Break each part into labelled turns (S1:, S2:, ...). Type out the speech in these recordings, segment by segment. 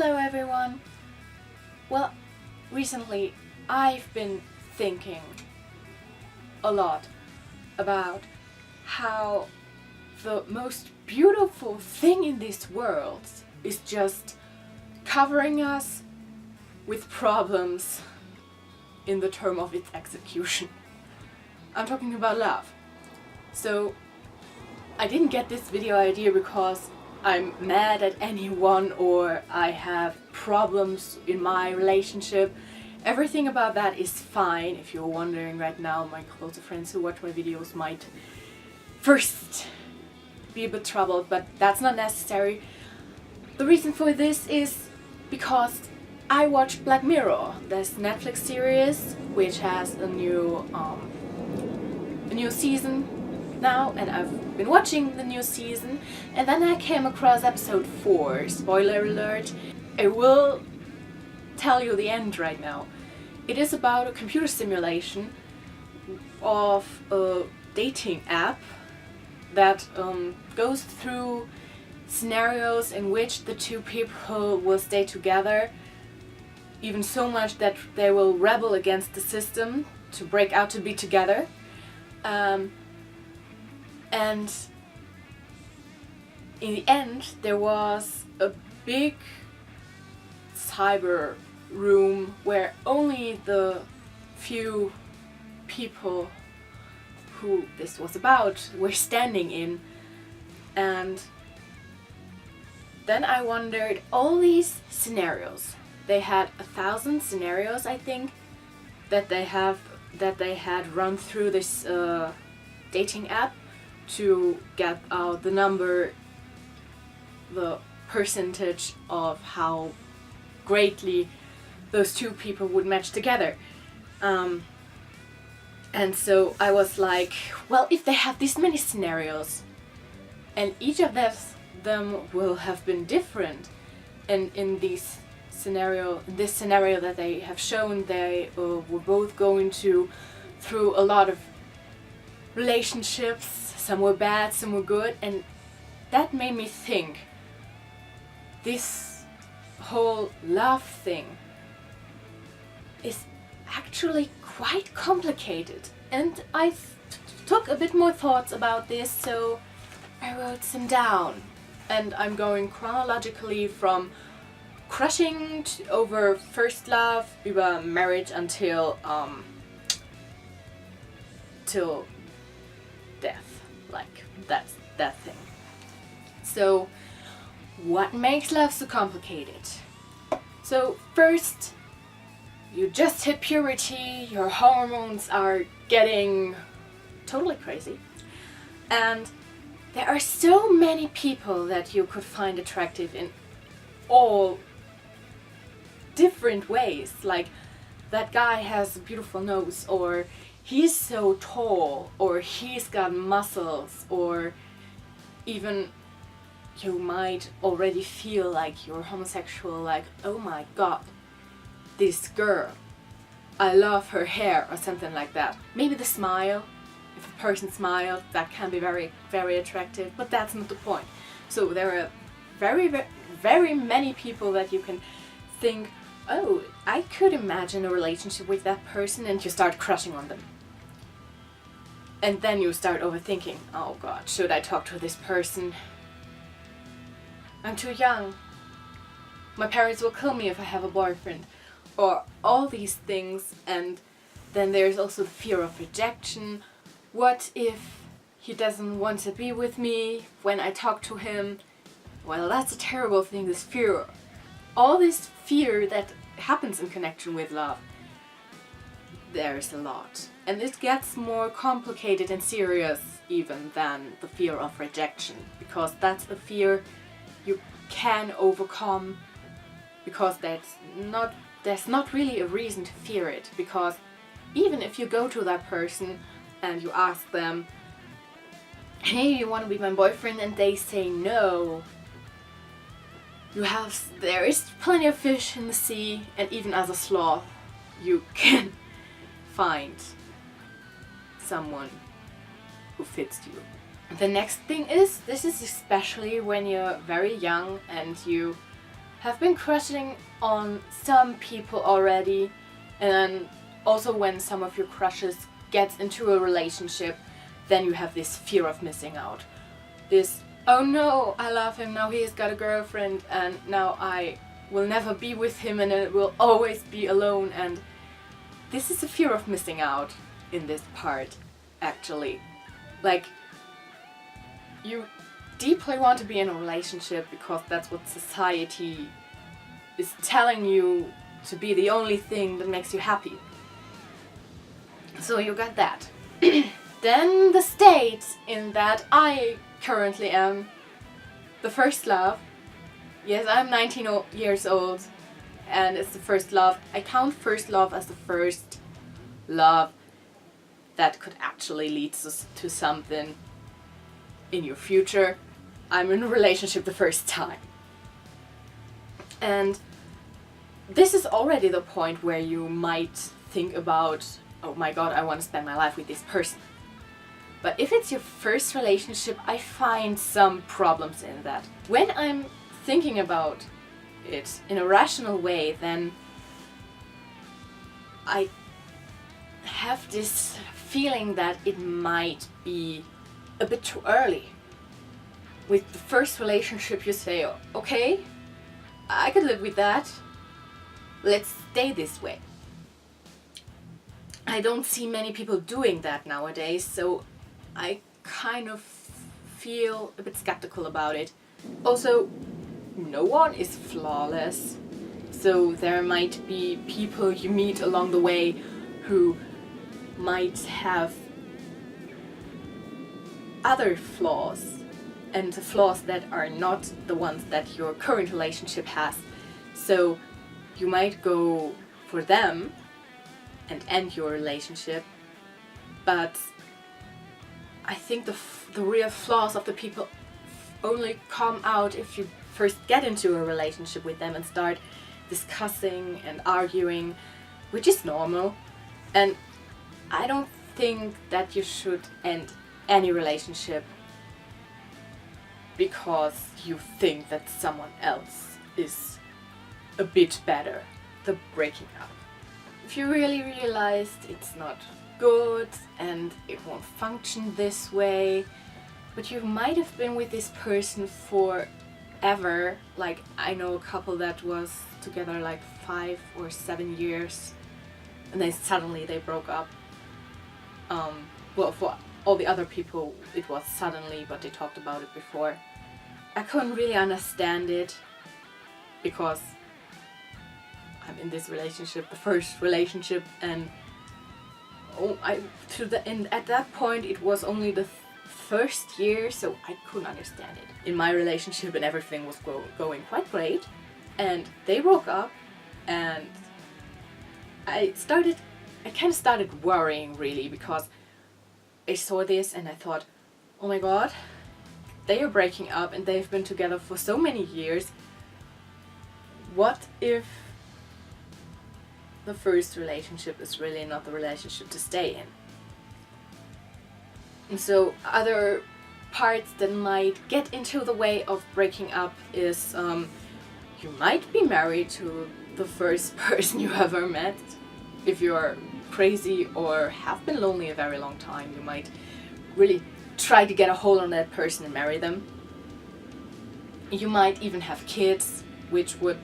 S1: Hello everyone! Well, recently I've been thinking a lot about how the most beautiful thing in this world is just covering us with problems in the term of its execution. I'm talking about love. So I didn't get this video idea because I'm mad at anyone or I have problems in my relationship. Everything about that is fine. If you're wondering right now, my closer friends who watch my videos might first be a bit troubled, but that's not necessary. The reason for this is because I watched Black Mirror, this Netflix series which has a new season now, and I've been watching the new season, and then I came across episode 4. Spoiler alert, I will tell you the end right now. It is about a computer simulation of a dating app that goes through scenarios in which the two people will stay together, even so much that they will rebel against the system to break out to be together. And in the end there was a big cyber room where only the few people who this was about were standing in. And then I wondered, all these scenarios, they had 1,000 scenarios I think that they had run through this dating app to get out the number, the percentage of how greatly those two people would match together. And so I was like, well, if they have this many scenarios and each of them will have been different, and in this scenario that they have shown, they were both going through a lot of relationships. Some were bad, some were good, and that made me think, this whole love thing is actually quite complicated. And I took a bit more thoughts about this, so I wrote some down. And I'm going chronologically from crushing over first love, über marriage, until till death. Like, that's that thing. So, what makes love so complicated? So, first, you just hit puberty, your hormones are getting totally crazy, and there are so many people that you could find attractive in all different ways. Like, that guy has a beautiful nose, or he's so tall, or he's got muscles, or even you might already feel like you're homosexual, like, oh my god, this girl, I love her hair, or something like that. Maybe the smile, if a person smiles, that can be very, very attractive, but that's not the point. So there are very, very, very many people that you can think, oh, I could imagine a relationship with that person, and you start crushing on them. And then you start overthinking, oh god, should I talk to this person? I'm too young. My parents will kill me if I have a boyfriend. Or all these things. And then there's also the fear of rejection. What if he doesn't want to be with me when I talk to him? Well, that's a terrible thing, this fear. All this fear that happens in connection with love. There's a lot. And it gets more complicated and serious even than the fear of rejection, because that's a fear you can overcome, because there's not really a reason to fear it. Because even if you go to that person and you ask them, hey, you want to be my boyfriend, and they say no, there is plenty of fish in the sea, and even as a sloth you can find someone who fits you. The next thing is, this is especially when you're very young and you have been crushing on some people already, and also when some of your crushes gets into a relationship, then you have this fear of missing out. This, oh no, I love him, now he's got a girlfriend and now I will never be with him and I will always be alone. And this is a fear of missing out in this part, actually. Like, you deeply want to be in a relationship because that's what society is telling you to be the only thing that makes you happy. So you got that. Then the state in that I currently am the first love. Yes, I'm 19 years old and it's the first love. I count first love as the first love that could actually lead to something in your future. I'm in a relationship the first time. And this is already the point where you might think about, oh my god, I want to spend my life with this person. But if it's your first relationship, I find some problems in that. When I'm thinking about it in a rational way, then I have this feeling that it might be a bit too early. With the first relationship you say, okay, I could live with that. Let's stay this way. I don't see many people doing that nowadays, so I kind of feel a bit skeptical about it. Also, no one is flawless, so there might be people you meet along the way who might have other flaws, and the flaws that are not the ones that your current relationship has. So you might go for them and end your relationship, but I think the real flaws of the people only come out if you first get into a relationship with them and start discussing and arguing, which is normal. And I don't think that you should end any relationship because you think that someone else is a bit better. The breaking up. If you really realized it's not good and it won't function this way, but you might have been with this person forever. Like, I know a couple that was together like 5 or 7 years and then suddenly they broke up. Well, for all the other people it was suddenly, but they talked about it before. I couldn't really understand it because I'm in this relationship, the first relationship, and at that point it was only the first year, so I couldn't understand it. In my relationship and everything was going quite great, and they broke up, and I kind of started worrying really, because I saw this and I thought, oh my god, they are breaking up and they've been together for so many years. What if the first relationship is really not the relationship to stay in? And so other parts that might get into the way of breaking up is you might be married to the first person you ever met. If you're crazy or have been lonely a very long time, you might really try to get a hold on that person and marry them. You might even have kids, which would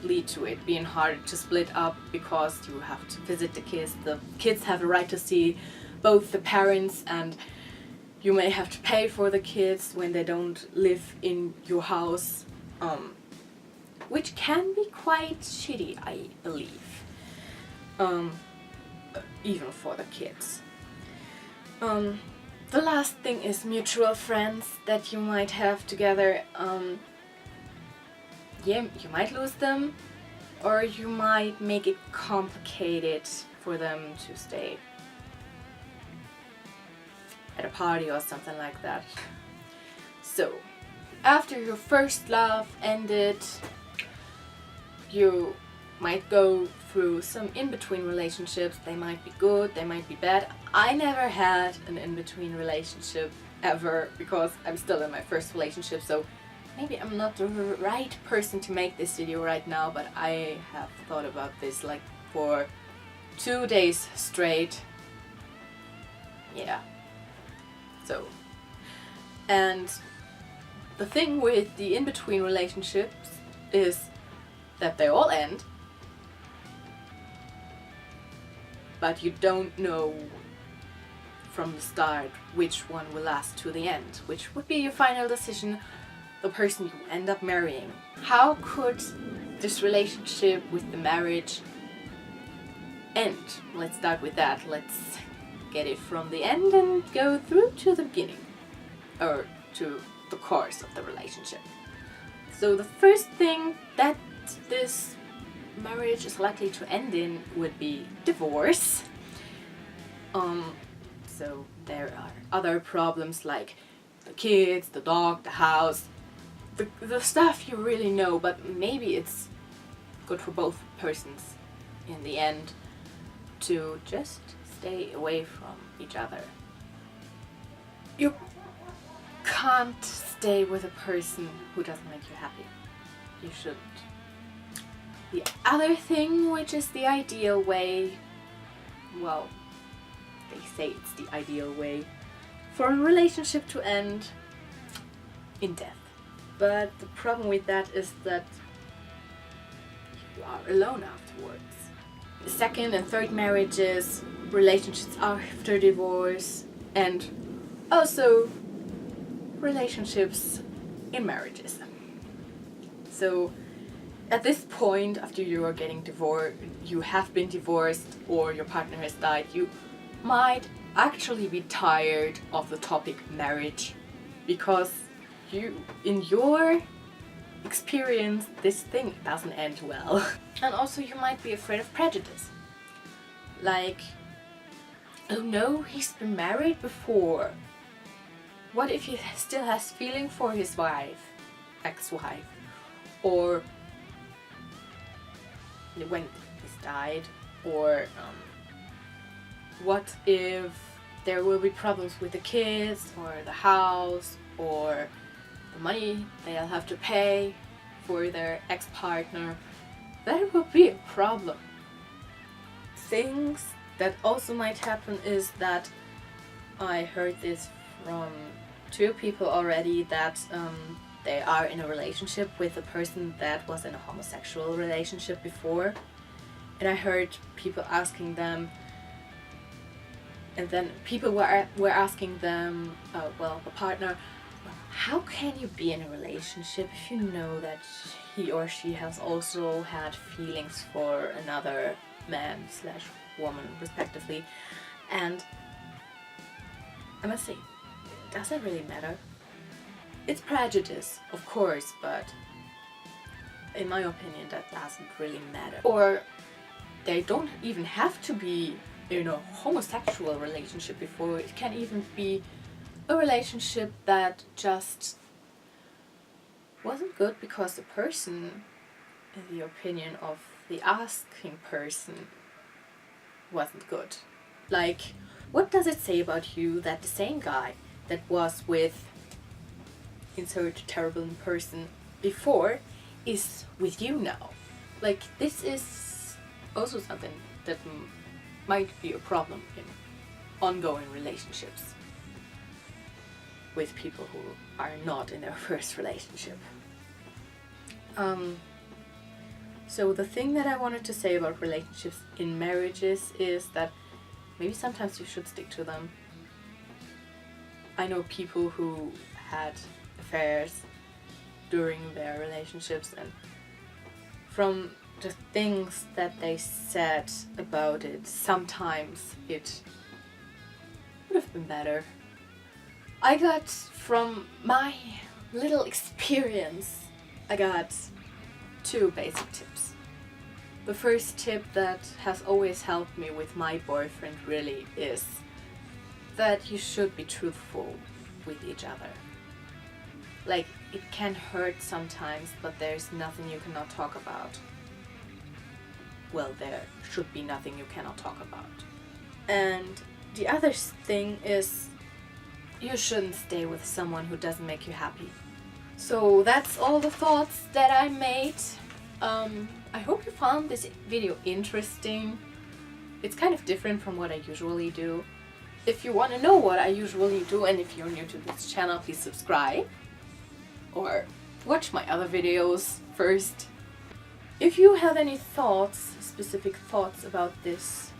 S1: lead to it being hard to split up because you have to visit the kids. The kids have a right to see both the parents, and you may have to pay for the kids when they don't live in your house, which can be quite shitty, I believe, even for the kids. The last thing is mutual friends that you might have together. Yeah, you might lose them, or you might make it complicated for them to stay at a party or something like that. So, after your first love ended, you might go through some in-between relationships. They might be good, they might be bad. I never had an in-between relationship ever because I'm still in my first relationship, so maybe I'm not the right person to make this video right now, but I have thought about this like for 2 days straight. Yeah. So, and the thing with the in-between relationships is that they all end, but you don't know from the start which one will last to the end, which would be your final decision, the person you end up marrying. How could this relationship with the marriage end? Let's start with that. Let's get it from the end and go through to the beginning, or to the course of the relationship. So the first thing that this marriage is likely to end in would be divorce. So there are other problems like the kids, the dog, the house, the stuff you really know, but maybe it's good for both persons in the end to just stay away from each other. You can't stay with a person who doesn't make you happy. You shouldn't. The other thing, which is the ideal way, well, they say it's the ideal way for a relationship to end in death. But the problem with that is that you are alone afterwards. Second and third marriages, relationships after divorce, and also relationships in marriages. So at this point, after you are getting divorced, you have been divorced, or your partner has died, you might actually be tired of the topic marriage, because in your experience, this thing doesn't end well. And also you might be afraid of prejudice. Like, oh no, he's been married before. What if he still has feeling for his wife, ex-wife? Or when he's died? Or what if there will be problems with the kids, or the house, or the money they'll have to pay for their ex-partner? That would be a problem. Things that also might happen is that I heard this from 2 people already, that they are in a relationship with a person that was in a homosexual relationship before. And I heard people asking them, and then people were asking them, well, the partner, how can you be in a relationship if you know that he or she has also had feelings for another man / woman, respectively? And I must say, does it really matter? It's prejudice, of course, but in my opinion, that doesn't really matter. Or they don't even have to be in a homosexual relationship before. It can even be a relationship that just wasn't good because the person, in the opinion of the asking person, wasn't good. Like, what does it say about you that the same guy that was with insert terrible person before is with you now? Like, this is also something that might be a problem in ongoing relationships with people who are not in their first relationship. So the thing that I wanted to say about relationships in marriages is that maybe sometimes you should stick to them. I know people who had affairs during their relationships, and from the things that they said about it, sometimes it would have been better. I got, from my little experience, I got 2 basic tips. The first tip that has always helped me with my boyfriend really is that you should be truthful with each other. Like, it can hurt sometimes, but there's nothing you cannot talk about. Well, there should be nothing you cannot talk about. And the other thing is, you shouldn't stay with someone who doesn't make you happy. So that's all the thoughts that I made. I hope you found this video interesting. It's kind of different from what I usually do. If you want to know what I usually do, and if you're new to this channel, please subscribe or watch my other videos first. If you have any thoughts, specific thoughts about this,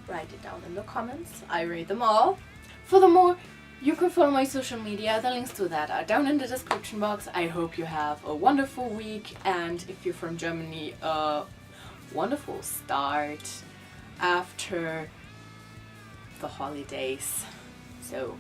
S1: write it down in the comments. I read them all. Furthermore, you can follow my social media. The links to that are down in the description box. I hope you have a wonderful week, and if you're from Germany, a wonderful start after the holidays. So